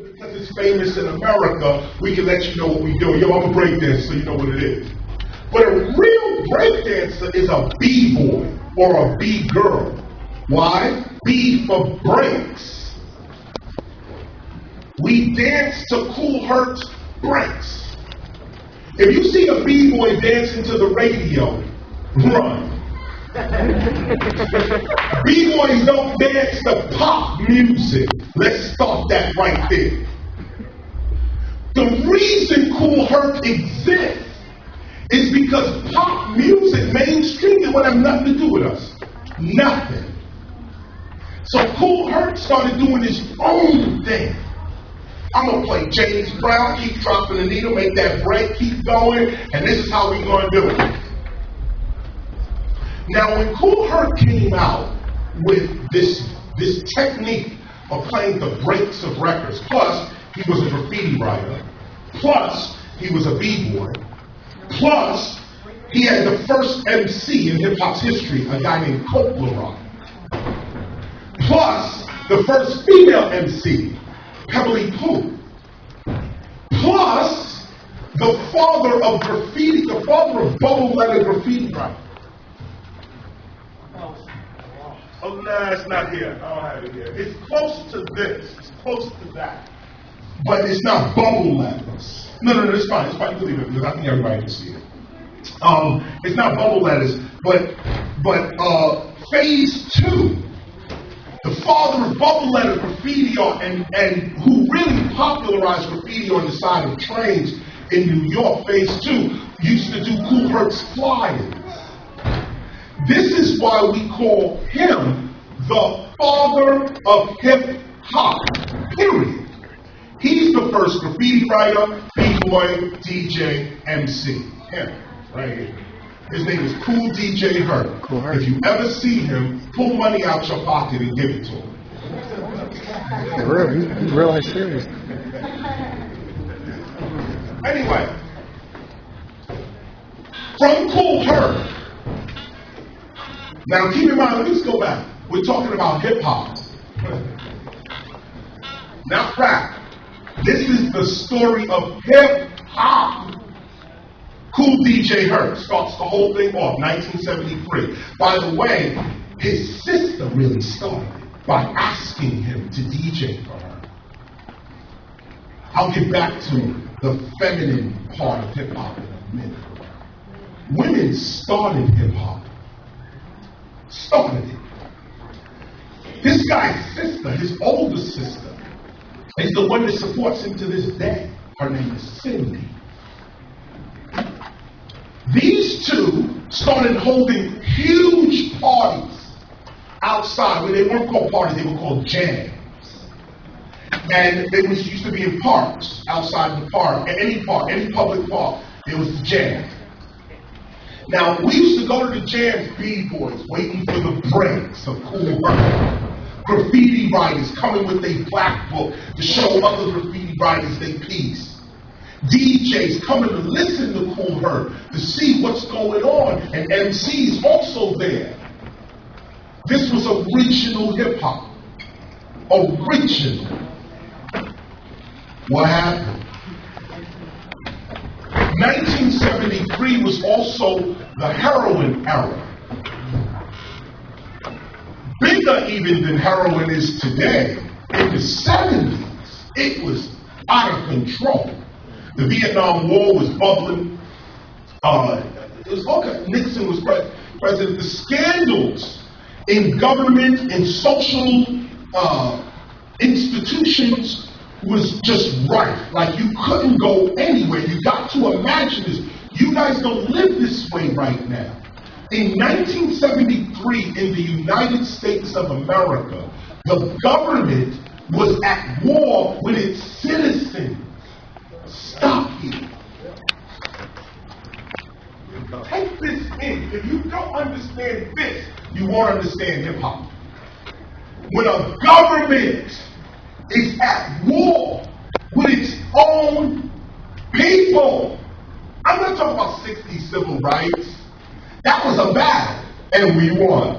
Because it's famous in America, we can let you know what we do. Yo, I'm a breakdancer, so you know what it is. But a real breakdancer is a B-boy or a B-girl. Why? B for breaks. We dance to Kool Herc's breaks. If you see a B-boy dancing to the radio, run. B-boys don't dance to pop music. Let's start that right there. The reason Kool Herc exists is because pop music, mainstream, it would have nothing to do with us. Nothing. So Kool Herc started doing his own thing. I'm going to play James Brown, keep dropping the needle, make that break, keep going, and this is how we're going to do it. Now, when Kool Herc came out with this technique of playing the breaks of records, plus he was a graffiti writer, plus he was a b-boy, plus he had the first MC in hip-hop's history, a guy named Copeland, plus the first female MC, Pebbly Pooh, plus the father of graffiti, the father of bubble letter graffiti writing. Oh, no, it's not here. I don't have it here. It's close to this. It's close to that. But it's not bubble letters. No, it's fine. It's fine. You can leave it because I think everybody can see it. It's not bubble letters, but phase two, the father of bubble letter graffiti and who really popularized graffiti on the side of trains in New York, phase two, used to do Kool Herc's flyers. This is why we call him the father of hip-hop, period. He's the first graffiti writer, b-boy, DJ, MC. Him, right here. His name is Kool DJ Herc. Kool Herc. If you ever see him, pull money out your pocket and give it to him. For real, he's real serious. Anyway, from Kool Herc. Now keep in mind, let's go back. We're talking about hip-hop. Not rap. This is the story of hip-hop. Kool DJ Herc starts the whole thing off, 1973. By the way, his sister really started by asking him to DJ for her. I'll get back to the feminine part of hip-hop in a minute. Women started hip-hop. Started it. This guy's sister, his older sister, is the one that supports him to this day. Her name is Cindy. These two started holding huge parties outside. Well, they weren't called parties, they were called jams. And they used to be in parks, outside the park, any public park, it was the jam. Now, we used to go to the jams, b-boys, waiting for the breaks of Kool Herc. Graffiti writers coming with their black book to show other graffiti writers their piece. DJs coming to listen to Kool Herc to see what's going on, and MCs also there. This was original hip-hop. Original. What happened? 1973 was also the heroin era. Bigger even than heroin is today. In the 70s, it was out of control. The Vietnam War was bubbling. It was okay. Nixon was president. The scandals in government and social institutions was just rife. Like you couldn't go anywhere. You got to imagine this. You guys don't live this way right now. In 1973, in the United States of America, the government was at war with its citizens. Stop here. Take this in. If you don't understand this, you won't understand hip hop. When a government is at war with its own people, I'm not talking about 60s civil rights. That was a battle, and we won.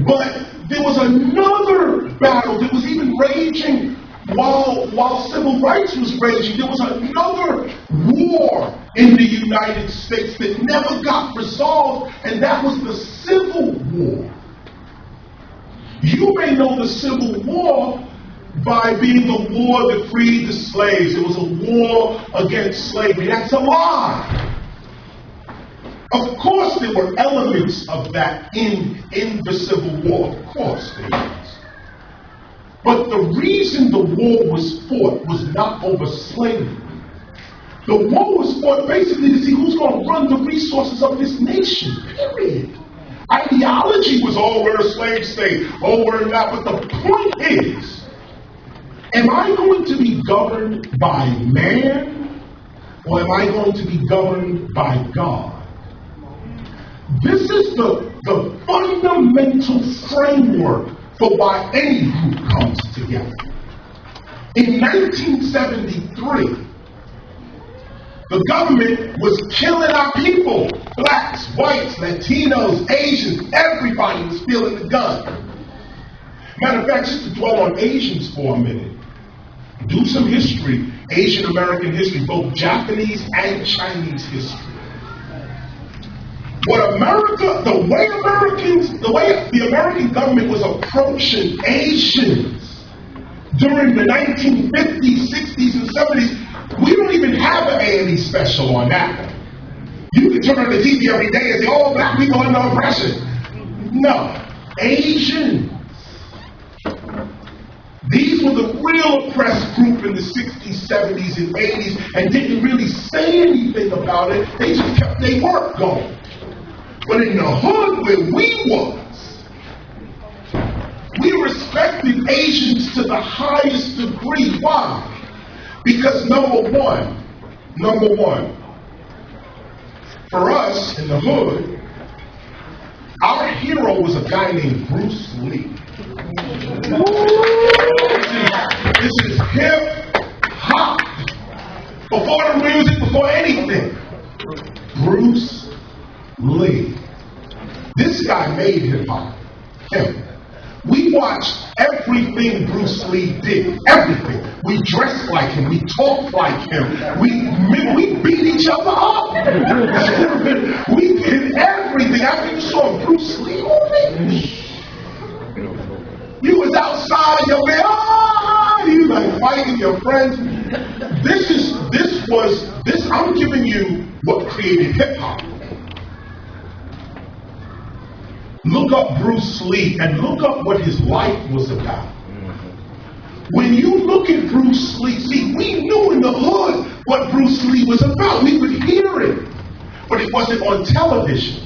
But there was another battle that was even raging while civil rights was raging, there was another war in the United States that never got resolved, and that was the Civil War. You may know the Civil War by being the war that freed the slaves. It was a war against slavery. That's a lie. Of course there were elements of that in the Civil War. Of course there was. But the reason the war was fought was not over slavery. The war was fought basically to see who's going to run the resources of this nation, period. Ideology was, oh, we're a slave state, oh, we're not. But the point is, am I going to be governed by man, or am I going to be governed by God? This is the fundamental framework for why any group comes together. In 1973, the government was killing our people. Blacks, whites, Latinos, Asians, everybody was feeling the gun. Matter of fact, just to dwell on Asians for a minute, do some history, Asian American history, both Japanese and Chinese history. The way the American government was approaching Asians during the 1950s, 60s, and 70s, we don't even have an A&E special on that. You can turn on the TV every day and say, oh, black people under oppression. No. Asians. These were the real oppressed group in the 60s, 70s, and 80s and didn't really say anything about it. They just kept their work going. But in the hood where we was, we respected Asians to the highest degree. Why? Because number one, for us in the hood, our hero was a guy named Bruce Lee. This is hip hop. Before the music, before anything. Bruce Lee. This guy made hip hop. Him. We watched everything Bruce Lee did. Everything. We dressed like him. We talked like him. We beat each other up. We did everything. After you saw a Bruce Lee movie, you was outside your man. You like fighting your friends. I'm giving you what created hip hop. Look up Bruce Lee and look up what his life was about. When you look at Bruce Lee, see, we knew in the hood what Bruce Lee was about. We would hear it, but it wasn't on television.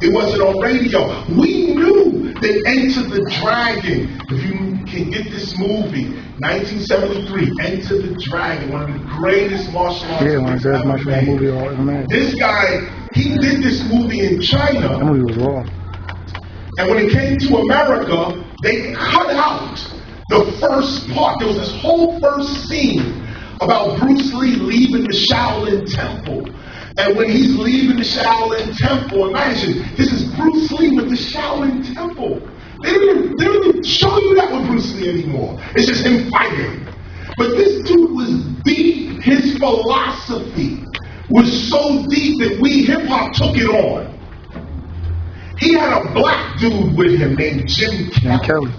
It wasn't on radio. We knew that Enter the Dragon, if you can get this movie, 1973, Enter the Dragon, one of the greatest martial arts movies ever made. This guy, he did this movie in China. That movie was raw. And when it came to America, they cut out the first part. There was this whole first scene about Bruce Lee leaving the Shaolin Temple. And when he's leaving the Shaolin Temple, imagine, this is Bruce Lee with the Shaolin Temple. They don't even show you that with Bruce Lee anymore. It's just him fighting. But this dude was deep. His philosophy was so deep that we hip-hop took it on. He had a black dude with him named Jim Kelly.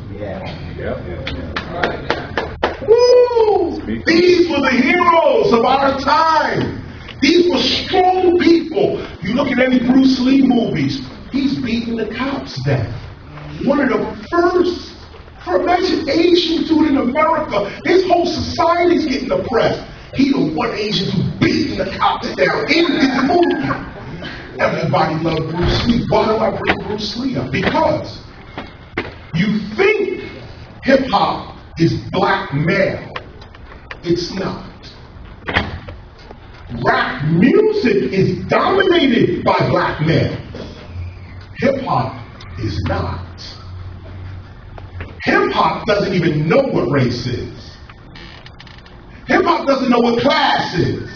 Woo! These were the heroes of our time. These were strong people. You look at any Bruce Lee movies, he's beating the cops down. One of the first, imagine Asian dude in America, his whole society's getting oppressed. He the one Asian who's beating the cops down in his movie. Everybody loved Bruce Lee. Why do I bring Bruce Lee up? Because you think hip-hop is black male. It's not. Rap music is dominated by black men. Hip-hop is not. Hip-hop doesn't even know what race is. Hip-hop doesn't know what class is.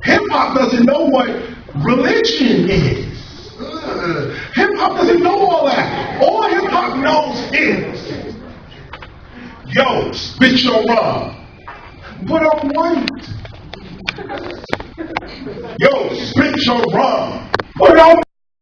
Hip-hop doesn't know what religion is. Hip-hop doesn't know all that. All hip-hop knows is Yo, spit your rum. Put on white. Yo, spit your rum. Put on